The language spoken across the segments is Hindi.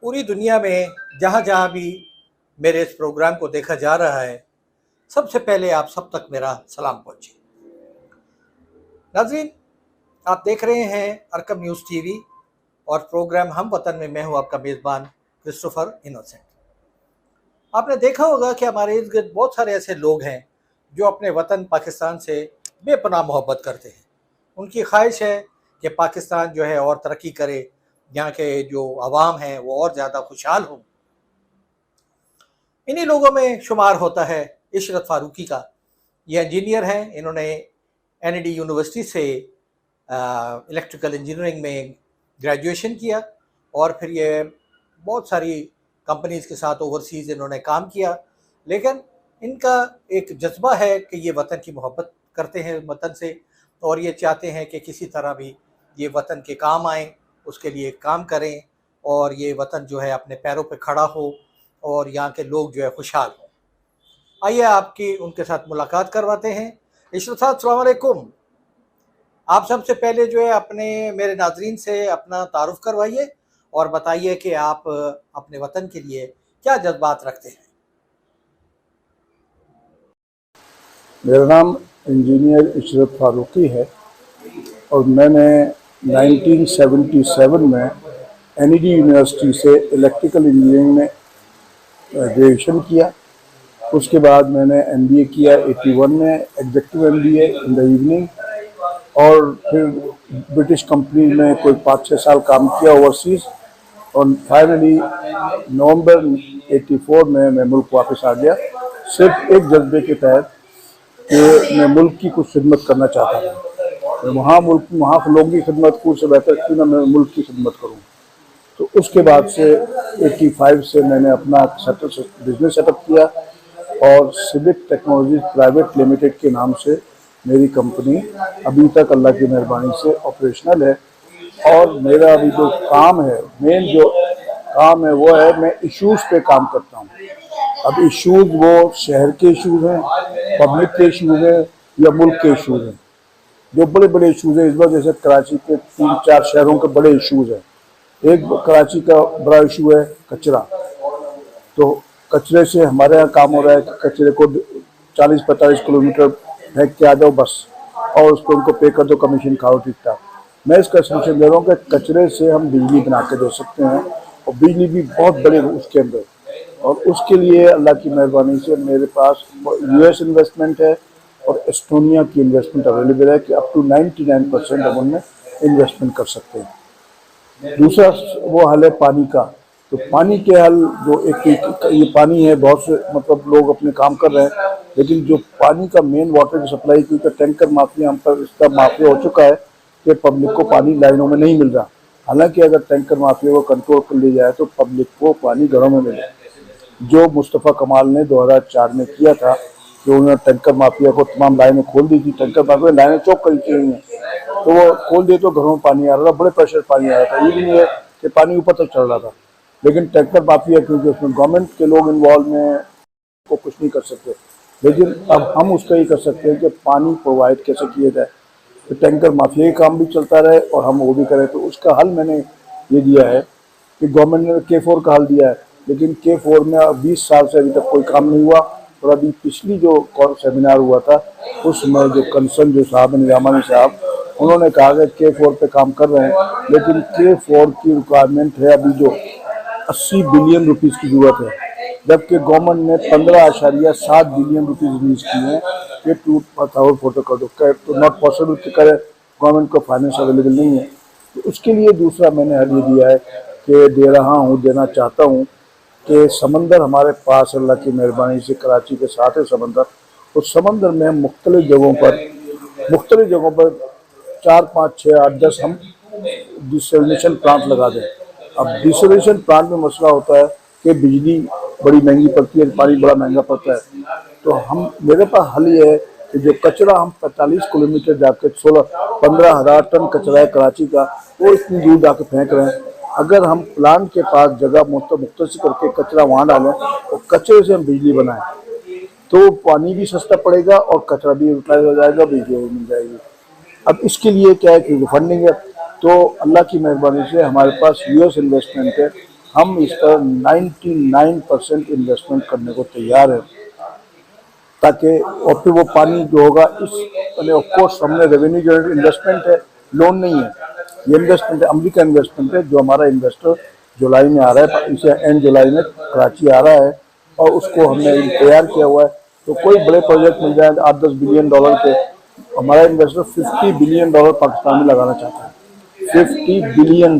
पूरी दुनिया में जहाँ जहाँ भी मेरे इस प्रोग्राम को देखा जा रहा है, सबसे पहले आप सब तक मेरा सलाम पहुँचे। नाज़रीन, आप देख रहे हैं अरकम न्यूज़ टीवी और प्रोग्राम हम वतन में। मैं हूँ आपका मेज़बान क्रिस्टोफर इनोसेंट। आपने देखा होगा कि हमारे इर्द गिर्द बहुत सारे ऐसे लोग हैं जो अपने वतन पाकिस्तान से बेपनाह मोहब्बत करते हैं। उनकी ख्वाहिश है कि पाकिस्तान जो है और तरक्की करे, यहाँ के जो अवाम हैं वो और ज़्यादा खुशहाल हों। इन्हीं लोगों में शुमार होता है इशरत फारूकी का। ये इंजीनियर हैं, इन्होंने एनईडी यूनिवर्सिटी से इलेक्ट्रिकल इंजीनियरिंग में ग्रेजुएशन किया और फिर ये बहुत सारी कंपनीज़ के साथ ओवरसीज़ इन्होंने काम किया। लेकिन इनका एक जज्बा है कि ये वतन की मोहब्बत करते हैं वतन से, और ये चाहते हैं कि किसी तरह भी ये वतन के काम आएँ, उसके लिए काम करें और ये वतन जो है अपने पैरों पे खड़ा हो और यहाँ के लोग जो है खुशहाल हों। आइए आपकी उनके साथ मुलाकात करवाते हैं। इशरत साहब, अस्सलाम वालेकुम। आप सबसे पहले जो है अपने मेरे नाजरीन से अपना तारुफ करवाइए और बताइए कि आप अपने वतन के लिए क्या जज्बात रखते हैं। मेरा नाम इंजीनियर इशरत फारूकी है और मैंने 1977 में एनईडी यूनिवर्सिटी से इलेक्ट्रिकल इंजीनियरिंग में ग्रेजुएशन किया। उसके बाद मैंने एमबीए किया 81 में, executive MBA in the evening, और फिर ब्रिटिश कंपनी में कोई 5-6 साल काम किया ओवरसीज़, और फाइनली नवंबर 84 में मैं मुल्क वापस आ गया, सिर्फ एक जज्बे के तहत कि मैं मुल्क की कुछ खिदमत करना चाहता था। मैं वहाँ लोगों की खिदमत को से बेहतर क्यों ना मैं मुल्क की खिदमत करूँ। तो उसके बाद से 85 से मैंने अपना बिजनेस सेटअप किया और सिविक टेक्नोलॉजी प्राइवेट लिमिटेड के नाम से मेरी कंपनी अभी तक अल्लाह की मेहरबानी से ऑपरेशनल है। और मेरा अभी जो काम है, मेन जो काम है वो है, मैं इश्यूज़ पे काम करता हूँ। अब इश्यूज़ वो शहर के इश्यूज़ हैं, पब्लिक के इश्यूज़ हैं या मुल्क के इश्यूज़ हैं। जो बड़े बड़े इश्यूज़ हैं, इस बार जैसे कराची के 3-4 शहरों के बड़े इश्यूज़ हैं। एक कराची का बड़ा इशू है कचरा। तो कचरे से हमारे यहाँ काम हो रहा है कि कचरे को 40-45 किलोमीटर फेंक के आ जाओ बस, और उसको उनको पे कर दो, कमीशन खाओ, ठीक ठाक। मैं इसका सोल्यूशन दे रहा हूँ कि कचरे से हम बिजली बना के दे सकते हैं, और बिजली भी बहुत बड़े उसके अंदर। और उसके लिए अल्लाह की मेहरबानी से मेरे पास यूएस इन्वेस्टमेंट है और एस्टोनिया की इन्वेस्टमेंट अवेलेबल है कि अप टू 99% हम उनमें इन्वेस्टमेंट कर सकते हैं। दूसरा वो हल है पानी का। तो पानी के हल जो ये पानी है, बहुत से मतलब लोग अपने काम कर रहे हैं, लेकिन जो पानी का मेन वाटर की सप्लाई की तो टैंकर माफिया हम पर इसका माफिया हो चुका है कि पब्लिक को पानी लाइनों में नहीं मिल रहा। हालांकि अगर टैंकर माफिया को कंट्रोल कर लिया जाए तो पब्लिक को पानी घरों में मिले, जो मुस्तफ़ा कमाल ने 2004 में किया था, कि उन्होंने टैंकर माफिया को तमाम लाइनें खोल दी थी। टैंकर माफिया लाइनें चौक करी की हुई हैं, तो वो खोल दिए तो घरों में पानी आ रहा था, बड़े प्रेशर पानी आ रहा था। ये भी नहीं है कि पानी ऊपर तक चल रहा था, लेकिन टैंकर माफिया क्योंकि उसमें गवर्नमेंट के लोग इन्वॉल्व में को कुछ नहीं कर सकते। लेकिन अब हम उसका ही कर सकते हैं कि पानी प्रोवाइड कैसे किया जाए, तो टैंकर माफिया का काम भी चलता रहे और हम वो भी करें। तो उसका हल मैंने ये दिया है कि गवर्नमेंट ने K4 का हल दिया है, लेकिन K4 में 20 साल से अभी तक कोई काम नहीं हुआ। और अभी पिछली जो सेमिनार हुआ था उसमें जो कंसर्न जो साहब निजामानी साहब, उन्होंने कहा कि K4 पे काम कर रहे हैं, लेकिन K4 की रिक्वायरमेंट है अभी जो 80 बिलियन रुपीज़ की जरूरत है, जबकि गवर्नमेंट ने 15.7 बिलियन रुपीज़ रिलीज किए हैं कि 2000 फोटो कर दो। तो नॉट पॉसिबल कि करे, गवर्नमेंट को फाइनेंस अवेलेबल नहीं है। तो उसके लिए दूसरा मैंने हल ये दिया है कि देना चाहता हूँ कि समंदर हमारे पास अल्लाह की मेहरबानी से कराची के साथ है समंदर। उस समंदर में मुख्तलिफ जगहों पर 4-5-6-8-10 हम डिसैलिनेशन प्लांट लगा दें। अब डिसैलिनेशन प्लांट में मसला होता है कि बिजली बड़ी महंगी पड़ती है, पानी बड़ा महंगा पड़ता है। तो मेरे पास हल ये है कि जो कचरा हम 45 किलोमीटर जाकर 15,000 टन कचरा है कराची का, वो इतनी दूर जाके फेंक रहे हैं। अगर हम प्लांट के पास जगह मुख्तसर करके कचरा वहाँ डालें और कचरे से हम बिजली बनाएं, तो पानी भी सस्ता पड़ेगा और कचरा भी यूटिलाइज हो जाएगा, बिजली भी मिल जाएगी। अब इसके लिए क्या है कि फंडिंग है, तो अल्लाह की मेहरबानी से हमारे पास यूएस इन्वेस्टमेंट है। हम इस पर 99% इन्वेस्टमेंट करने को तैयार है, ताकि और फिर वो पानी जो होगा इस ऑफकोर्स हमने रेवेन्यू जनरेट इन्वेस्टमेंट है, लोन नहीं है, ये इन्वेस्टमेंट है, अमेरिका इन्वेस्टमेंट है। जो हमारा इन्वेस्टर जुलाई में आ रहा है, इसे एंड जुलाई में कराची आ रहा है और उसको हमने तैयार किया हुआ है। तो कोई बड़े प्रोजेक्ट मिल जाए 8-10 बिलियन डॉलर के, हमारा इन्वेस्टर $50 बिलियन पाकिस्तान में लगाना चाहता है, $50 बिलियन।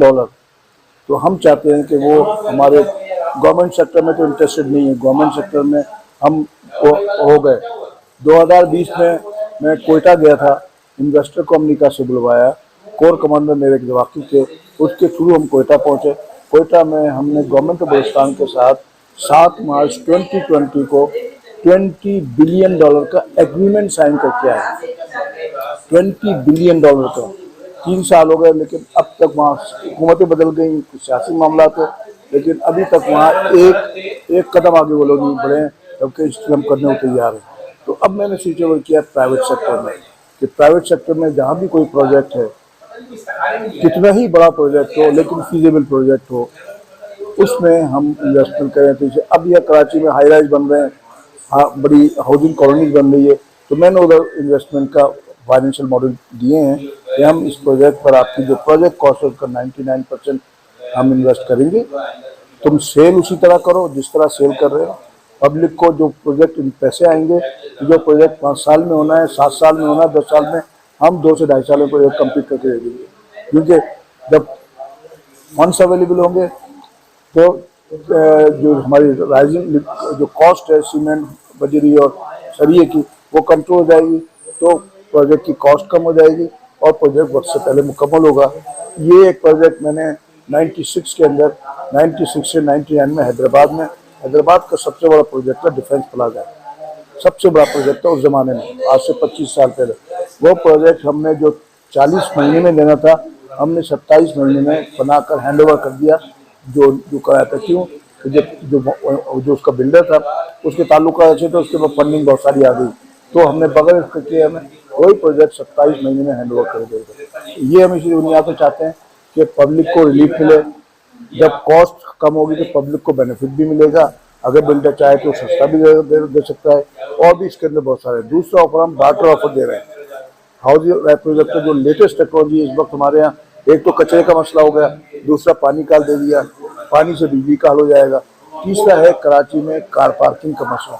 तो हम चाहते हैं कि वो हमारे गवर्नमेंट सेक्टर में तो इंटरेस्टेड नहीं है, गवर्नमेंट सेक्टर में हम हो गए। 2020 में मैं कोयटा गया था, इन्वेस्टर को अमेरिका से बुलवाया, कोर कमांडर मेरे के वाकिफ थे, उसके थ्रू हम कोयटा पहुंचे। कोयटा में हमने गवर्नमेंट ऑफ बलूचिस्तान के साथ 7 मार्च 2020 को $20 बिलियन का एग्रीमेंट साइन करके आए। $20 बिलियन का 3 साल हो गए, लेकिन अब तक वहाँ हुकूमतें बदल गई, सियासी मामला थे, लेकिन अभी तक वहाँ एक कदम आगे वो लोग नहीं बढ़े, जबकि इसलिए हम करने को तैयार हैं। तो अब मैंने स्विच ओवर किया प्राइवेट सेक्टर में, कि प्राइवेट सेक्टर में जहाँ भी कोई प्रोजेक्ट है, कितना ही बड़ा प्रोजेक्ट हो लेकिन फीजिबल प्रोजेक्ट हो, उसमें हम इन्वेस्टमेंट करें। तो जैसे अब यह कराची में हाई राइज बन रहे हैं, हाँ, बड़ी हाउसिंग कॉलोनीज बन रही है, तो मैंने उधर इन्वेस्टमेंट का फाइनेंशियल मॉडल दिए हैं कि हम इस प्रोजेक्ट पर आपकी जो प्रोजेक्ट कॉस्ट है उसका 99% हम इन्वेस्ट करेंगे, तुम सेल उसी तरह करो जिस तरह सेल कर रहे हो। पब्लिक को जो प्रोजेक्ट पैसे आएंगे, जो प्रोजेक्ट 5 साल में होना है, 7 साल में होना है, 10 साल में, हम 2 से 2.5 साल में प्रोजेक्ट कंप्लीट करके दे देंगे। क्योंकि जब फंड्स अवेलेबल होंगे तो जो हमारी राइजिंग जो कॉस्ट है सीमेंट, बजरी और सरिये की, वो कंट्रोल हो जाएगी, तो प्रोजेक्ट की कॉस्ट कम हो जाएगी और प्रोजेक्ट वक्त से पहले मुकम्मल होगा। ये एक प्रोजेक्ट मैंने 96 के अंदर, 96 से 99 में हैदराबाद का सबसे बड़ा प्रोजेक्ट था डिफेंस प्लाजा, सबसे बड़ा प्रोजेक्ट था उस जमाने में, आज से 25 साल पहले। वो प्रोजेक्ट हमने जो 40 महीने में देना था, हमने 27 महीने में बनाकर हैंड ओवर कर दिया, जो कराया था। क्यों? जो उसका बिल्डर था उसके ताल्लुक अच्छे थे, उसके बाद फंडिंग बहुत सारी आ गई, तो हमने बगैर इसके हमें वही प्रोजेक्ट 27 महीने में हैंड ओवर कर दिया। ये हम इसी दुनिया को चाहते हैं कि पब्लिक को रिलीफ मिले, जब कॉस्ट कम होगी तो पब्लिक को बेनिफिट भी मिलेगा, अगर बिल्डर चाहे तो सस्ता भी दे सकता है, और भी इसके अंदर बहुत सारे। दूसरा ऑफर हम बार्टर ऑफर दे रहे हैं। हाउसिंग प्रोजेक्ट का जो लेटेस्ट टेक्नोलॉजी इस वक्त हमारे यहाँ, एक तो कचरे का मसला हो गया, दूसरा पानी का दे दिया, पानी से बिजली का हल हो जाएगा, तीसरा है कराची में कार पार्किंग का मसला,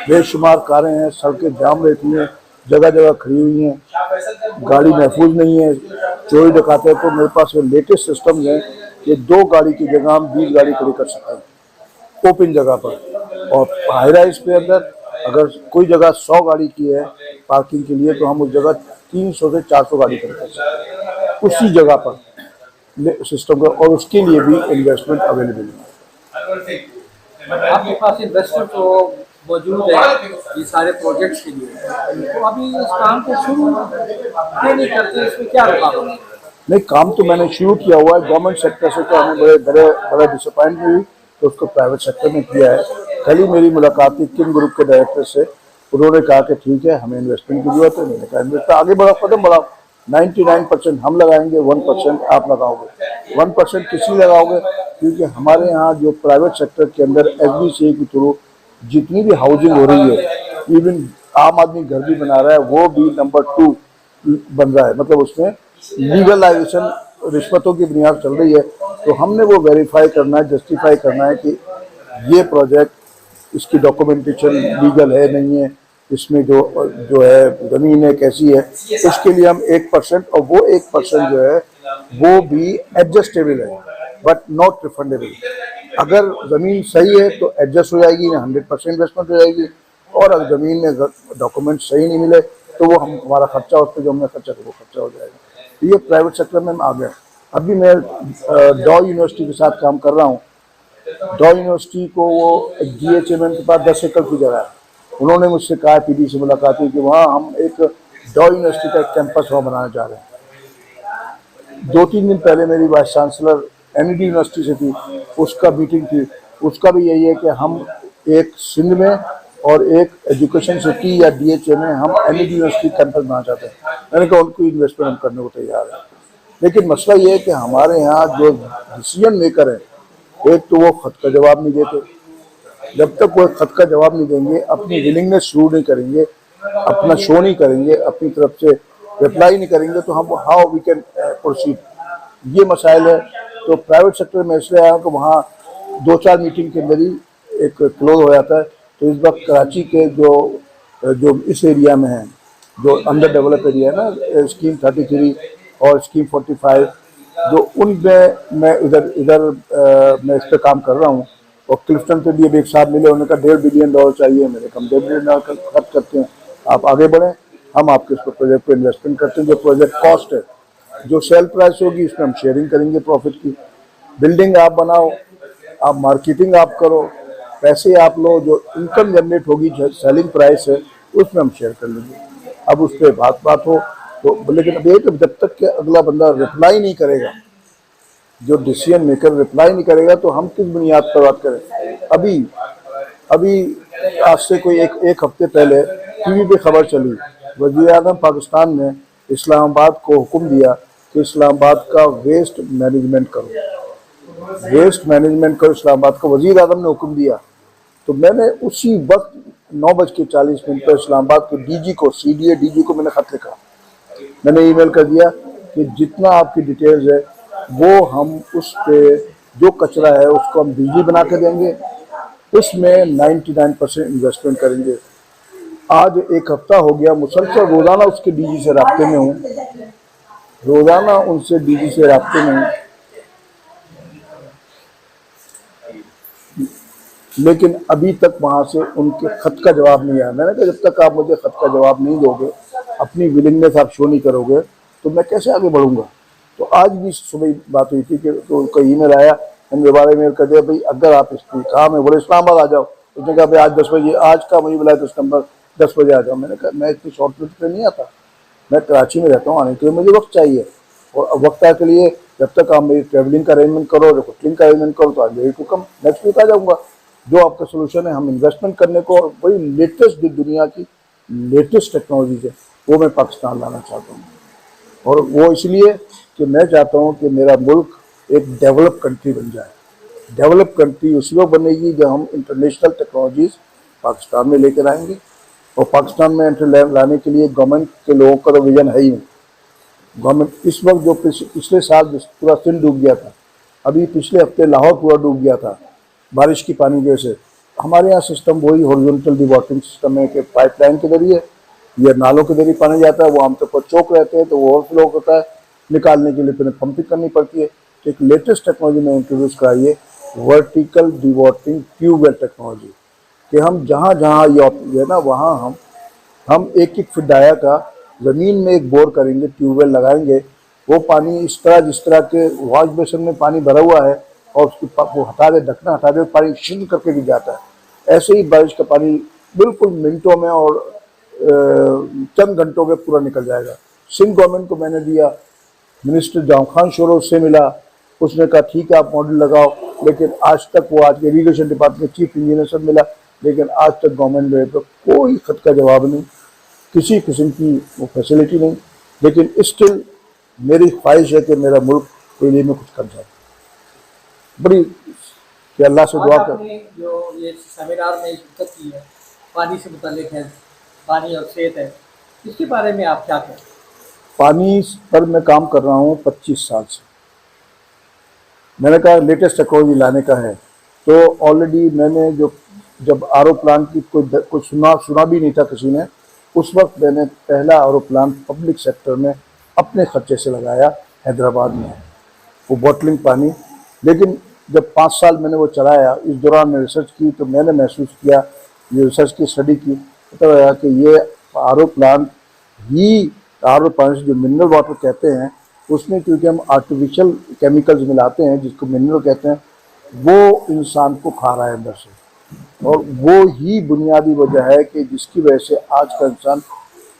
बेशुमार कारें हैं, सड़कें जाम रहती हैं, जगह जगह खड़ी हुई हैं, गाड़ी महफूज नहीं है, चोरी डकाते हैं। तो मेरे पास वो लेटेस्ट सिस्टम है कि 2 गाड़ी की जगह हम 20 गाड़ी खड़ी कर सकते हैं ओपन जगह पर। और हाई राइज के अंदर अगर कोई जगह 100 गाड़ी की है पार्किंग के लिए, तो हम उस जगह 300 से 400 गाड़ी खड़ी कर सकते हैं उसी जगह पर सिस्टम का, और उसके लिए भी इन्वेस्टमेंट अवेलेबल है। आपके पास इन्वेस्टर तो मौजूद है ये सारे प्रोजेक्ट्स के लिए, तो अभी इस काम को शुरू क्यों नहीं करते, इसमें क्या रुकावट है? नहीं, काम तो मैंने शुरू किया हुआ है गवर्नमेंट सेक्टर से, तो हमें बड़े डिसअपॉइंट हुई, तो उसको प्राइवेट सेक्टर में किया है। कल ही मेरी मुलाकात थी किम ग्रुप के डायरेक्टर से, उन्होंने कहा कि ठीक है हमें इन्वेस्टमेंट की जरूरत है। मैंने कहा इन्वेस्टर आगे बढ़ाओ, कदम बढ़ाओ, 99% हम लगाएंगे, 1% आप लगाओगे। 1% किसी लगाओगे, क्योंकि हमारे यहाँ जो प्राइवेट सेक्टर के अंदर SBCA के थ्रू जितनी भी हाउसिंग हो रही है, इवन आम आदमी घर भी बना रहा है, वो भी नंबर 2 बन रहा है, मतलब उसमें लीगलाइजेशन रिश्वतों की बुनियाद चल रही है। तो हमने वो वेरीफाई करना है, जस्टिफाई करना है कि ये प्रोजेक्ट, इसकी डॉक्यूमेंटेशन लीगल है नहीं है, इसमें जो है ज़मीन है कैसी है, उसके लिए हम 1%, और वो 1% जो है वो भी एडजस्टेबल है बट नॉट रिफंडेबल। अगर ज़मीन सही है तो एडजस्ट हो जाएगी, 100% इन्वेस्टमेंट हो जाएगी, और अगर ज़मीन में डॉक्यूमेंट सही नहीं मिले तो वो हमारा खर्चा, उस पर जो हमने खर्चा वो खर्चा हो जाएगा। तो ये प्राइवेट सेक्टर में हम आ गए। अभी मैं डॉ यूनिवर्सिटी के साथ काम कर रहा हूँ। डॉ यूनिवर्सिटी को वो एक DHMN के पास 10 एकड़ की जगह है, उन्होंने मुझसे कहा, PD से मुलाकात हुई कि वहाँ हम एक डॉ यूनिवर्सिटी का एक कैंपस वहाँ बनाना चाह रहे हैं। 2-3 दिन पहले मेरी वाइस चांसलर NED यूनिवर्सिटी से थी, उसका मीटिंग थी, उसका भी यही है कि हम एक सिंध में और एक एजुकेशन सिटी या DHA में हम NED यूनिवर्सिटी कैंपस बनाना चाहते हैं। मैंने कहा उनको इन्वेस्टमेंट हम करने को तैयार है, लेकिन मसला ये है कि हमारे यहाँ जो डिसीजन मेकर है एक तो वो खत का जवाब नहीं देते, जब तक वो खत का जवाब नहीं देंगे, अपनी विलिंगनेस शो नहीं करेंगे, अपना शो नहीं करेंगे, अपनी तरफ से रिप्लाई नहीं करेंगे, तो हम हाउ वी कैन प्रोसीड, ये मसाइल है। तो प्राइवेट सेक्टर में इसलिए आया कि वहाँ 2-4 मीटिंग के अंदर ही एक क्लोज हो जाता है। तो इस वक्त कराची के जो इस एरिया में है, जो अंडर डेवलप एरिया है ना, स्कीम 33 और स्कीम 45, जो उनमें मैं इधर मैं इस पर काम कर रहा हूँ। और क्लिफ्टन पे भी अभी एक साथ मिले, उन्होंने कहा $1.5 बिलियन चाहिए, मेरे कम $1.5 बिलियन खर्च करते हैं, आप आगे बढ़ें, हम आपके इस प्रोजेक्ट पर इन्वेस्टमेंट करते हैं। जो प्रोजेक्ट कॉस्ट है, जो सेल प्राइस होगी, इसमें हम शेयरिंग करेंगे प्रॉफिट की। बिल्डिंग आप बनाओ, आप मार्केटिंग आप करो, पैसे आप लो, जो इनकम जनरेट होगी, जो सेलिंग प्राइस है, उसमें हम शेयर कर लेंगे। अब उस पर बात हो तो, लेकिन अब ये कि जब तक कि अगला बंदा रिप्लाई नहीं करेगा, जो डिसीजन मेकर रिप्लाई नहीं करेगा, तो हम किस बुनियाद पर बात करें। अभी आज से कोई एक हफ्ते पहले टीवी पे खबर चली, वज़ीर-ए-आज़म पाकिस्तान ने इस्लामाबाद को हुक्म दिया कि इस्लामाबाद का वेस्ट मैनेजमेंट करो, वेस्ट मैनेजमेंट करो, इस्लामाबाद को वज़ीर-ए-आज़म ने हुक्म दिया। तो मैंने उसी वक्त 9:40 पर इस्लामाबाद के डीजी को, CDA डीजी को मैंने खत लिखा, मैंने ईमेल कर दिया कि जितना आपकी डिटेल्स है वो हम उस पे, जो कचरा है उसको हम बिजली बना के देंगे, उसमें 99% इन्वेस्टमेंट करेंगे। आज एक हफ्ता हो गया, मुसलसल रोज़ाना उसके डीजी से राब्ते में हूँ, रोज़ाना उनसे डीजी से राब्ते में हूँ, लेकिन अभी तक वहाँ से उनके खत का जवाब नहीं आया। मैंने कहा जब तक आप मुझे खत का जवाब नहीं दोगे, अपनी विलिंगनेस आप शो नहीं करोगे, तो मैं कैसे आगे बढ़ूँगा। तो आज भी सुबह बात हुई थी कि तो उनका ईमेल आया, मैंने दोबारा ईमेल कर दिया, भाई अगर आप इसकी कहा, मैं बोले इस्लामाबाद आ जाओ, उसने कहा भाई आज 10 बजे, आज का मुझे बुलाया तो इस नंबर 10 बजे आ जाओ। मैंने कहा मैं इतनी शॉर्ट नोटिस पे नहीं आता, मैं कराची में रहता हूँ, आने के लिए मुझे वक्त चाहिए, और वक्त के लिए जब तक आप मेरी ट्रैवलिंग का अरेंजमेंट करो, होटलिंग का अरेंजमेंट करो, तो आज मेरी हुक्म नेक्स्ट वीक आ जाऊँगा। जो आपका सोल्यूशन है, हम इन्वेस्टमेंट करने को, और वही लेटेस्ट जो दुनिया की लेटेस्ट टेक्नोलॉजीज है वो मैं पाकिस्तान लाना चाहता हूँ। और वो इसलिए कि मैं चाहता हूँ कि मेरा मुल्क एक डेवलप कंट्री बन जाए। डेवलप कंट्री उसी वक्त बनेगी जब हम इंटरनेशनल टेक्नोलॉजीज पाकिस्तान में लेकर आएंगे, और पाकिस्तान में लाने के लिए गवर्नमेंट के लोगों का तो विजन है ही नहीं। गवर्नमेंट इस वक्त जो पिछले साल पूरा सिंध डूब गया था, अभी पिछले हफ्ते लाहौर पूरा डूब गया था बारिश की पानी की वजह से। हमारे यहाँ सिस्टम वही हॉरिजॉन्टल डिवॉटरिंग सिस्टम है कि पाइपलाइन के जरिए या नालों के जरिए पानी जाता है, वो आमतौर पर चौक रहते हैं, तो वो ओवरफ्लो होता है, निकालने के लिए फिर पंपिंग करनी पड़ती है। तो एक लेटेस्ट टेक्नोलॉजी में इंट्रोड्यूस कराई है, वर्टिकल डिवॉटरिंग ट्यूबवेल टेक्नोलॉजी, कि हम जहाँ जहाँ ये है ना, वहाँ हम एक फीट डाया का ज़मीन में एक बोर करेंगे, ट्यूबवेल लगाएंगे, वो पानी इस तरह, जिस तरह के वॉश बेसिन में पानी भरा हुआ है और उसकी वो हटा दे, ढकना हटा दे, पानी शुद्ध करके गिर जाता है। ऐसे ही बारिश का पानी बिल्कुल मिनटों में और चंद घंटों में पूरा निकल जाएगा। सिंध गवर्नमेंट को मैंने दिया, मिनिस्टर जाम खान शोरो से मिला, उसने कहा ठीक है आप मॉडल लगाओ, लेकिन आज तक वो, आज के इरीगेशन डिपार्टमेंट चीफ इंजीनियर सब मिला, लेकिन आज तक गवर्नमेंट में तो कोई खत का जवाब नहीं, किसी किस्म की वो फैसिलिटी नहीं। लेकिन स्टिल मेरी ख्वाहिश है कि मेरा मुल्क के लिए मैं कुछ कर जाए, बड़ी कि अल्लाह से दुआ कर। जो ये सेमिनार में शिरकत की है, पानी से मुतालिक है, पानी और सेहत है, इसके बारे में आप क्या कहें? पानी पर मैं काम कर रहा हूँ 25 साल से। मैंने कहा लेटेस्ट टेक्नोलॉजी लाने का है, तो ऑलरेडी मैंने जब आरओ प्लांट की कोई सुना भी नहीं था किसी ने, उस वक्त मैंने पहला आरओ प्लांट पब्लिक सेक्टर में अपने खर्चे से लगाया हैदराबाद में, वो बॉटलिंग पानी। लेकिन जब 5 साल मैंने वो चलाया, इस दौरान मैं रिसर्च की, तो मैंने महसूस किया, ये रिसर्च की स्टडी की, पता लगा कि ये आरओ प्लांट ही, आरओ प्लांट से जो मिनरल वाटर कहते हैं, उसमें क्योंकि हम आर्टिफिशियल केमिकल्स मिलाते हैं जिसको मिनरल कहते हैं, वो इंसान को खा रहा है अंदर से, और वो ही बुनियादी वजह है कि जिसकी वजह से आज का इंसान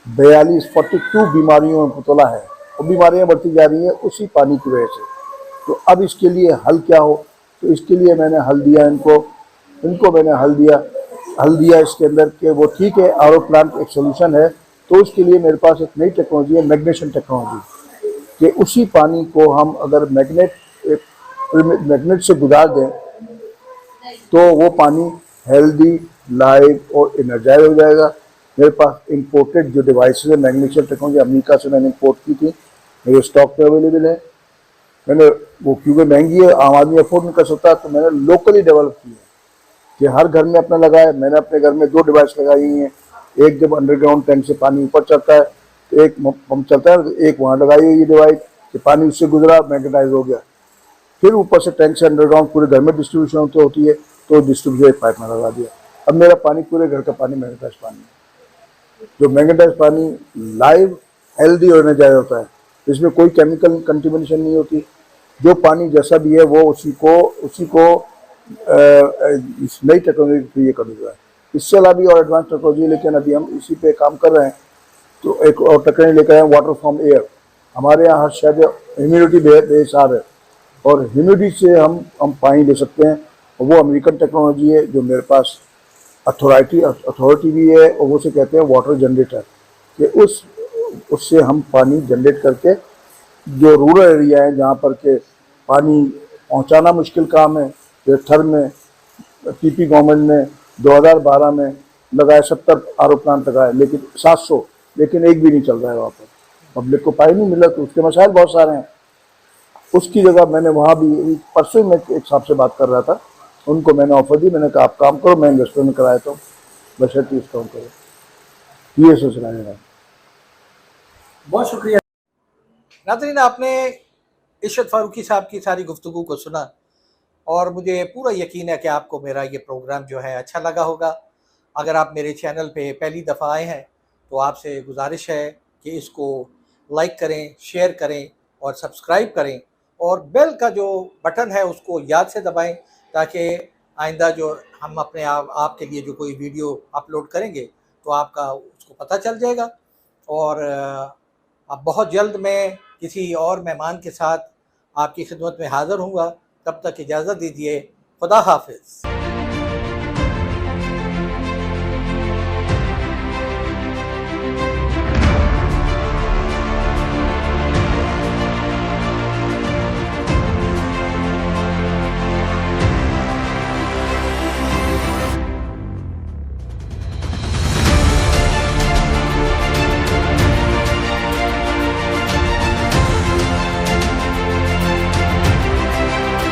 42 बीमारियों में मुब्तला है, और बीमारियाँ बढ़ती जा रही हैं उसी पानी की वजह से। तो अब इसके लिए हल क्या हो, तो इसके लिए मैंने हल दिया, इनको मैंने हल दिया इसके अंदर कि वो ठीक है, आरओ प्लांट एक सोल्यूशन है, तो उसके लिए मेरे पास एक नई टेक्नोलॉजी है, मैग्नेशन टेक्नोलॉजी, कि उसी पानी को हम अगर मैग्नेट से गुजार दें, तो वो पानी हेल्दी, लाइव और एनर्जाइज हो जाएगा। मेरे पास इंपोर्टेड जो डिवाइसेस है मैग्नीशियम टेक्नोलॉजी अमेरिका से मैंने इंपोर्ट की थी, मेरे स्टॉक पे अवेलेबल है। मैंने वो क्योंकि महंगी है, आम आदमी अफोर्ड नहीं कर सकता, तो मैंने लोकली डेवलप की है कि हर घर में अपना लगा है। मैंने अपने घर में 2 डिवाइस लगाई हैं। एक जब अंडरग्राउंड टैंक से पानी ऊपर चढ़ता है तो एक पंप चलता है, तो एक वहाँ लगाई हुई ये डिवाइस कि पानी उससे गुजरा, मैग्नेटाइज हो गया। फिर ऊपर से टैंक से अंडरग्राउंड पूरे घर में डिस्ट्रीब्यूशन होती है, तो डिस्ट्रीब्यूशन पाइप में लगा दिया। अब मेरा पानी पूरे घर का पानी मैग्नेटाइज पानी है। जो मैग्नेटाइज पानी लाइव, हेल्दी और एनर्जाइज होता है, इसमें कोई केमिकल कंटेमिनेशन नहीं होती। जो पानी जैसा भी है वो उसी को इस नई टेक्नोलॉजी पे ये कर दिया है। इससे अलावा भी और एडवांस टेक्नोलॉजी, लेकिन अभी हम इसी पे काम कर रहे हैं। तो एक और टेक्नोलॉजी लेकर आए वाटर फ्रॉम एयर। हमारे यहाँ हर शायद ह्यूमिडिटी बेहिसाब है और ह्यूमिडिटी से हम पानी ले सकते हैं, और वो अमेरिकन टेक्नोलॉजी है जो मेरे पास अथॉरिटी भी है, और वो से कहते हैं वाटर जनरेटर, कि उससे हम पानी जनरेट करके जो रूरल एरिया है जहाँ पर के पानी पहुँचाना मुश्किल काम है, जैसे थर में पीपी गवर्नमेंट ने 2012 में लगाए 70 आरओ प्लांट लगाए, लेकिन 700, लेकिन एक भी नहीं चल रहा है वहाँ पर। पब्लिक को पानी नहीं मिला, तो उसके मसाइल बहुत सारे हैं। उसकी जगह मैंने वहाँ भी परसों में एक साहब से बात कर रहा था, उनको मैंने ऑफर दी, मैंने कहा आप काम करो, मैं इन्वेस्टमेंट में कराया तो बशर्ते इस काम करो। ये सोचना है। बहुत शुक्रिया नाज़रीन, आपने इशरत फारूकी साहब की सारी गुफ्तगू को सुना और मुझे पूरा यकीन है कि आपको मेरा ये प्रोग्राम जो है अच्छा लगा होगा। अगर आप मेरे चैनल पे पहली दफ़ा आए हैं तो आपसे गुजारिश है कि इसको लाइक करें, शेयर करें और सब्सक्राइब करें, और बेल का जो बटन है उसको याद से दबाएं, ताकि आइंदा जो हम अपने आपके लिए जो कोई वीडियो अपलोड करेंगे तो आपका उसको पता चल जाएगा। और अब बहुत जल्द मैं किसी और मेहमान के साथ आपकी खिदमत में हाज़िर हूँगा। तब तक इजाज़त दीजिए। खुदा हाफिज़।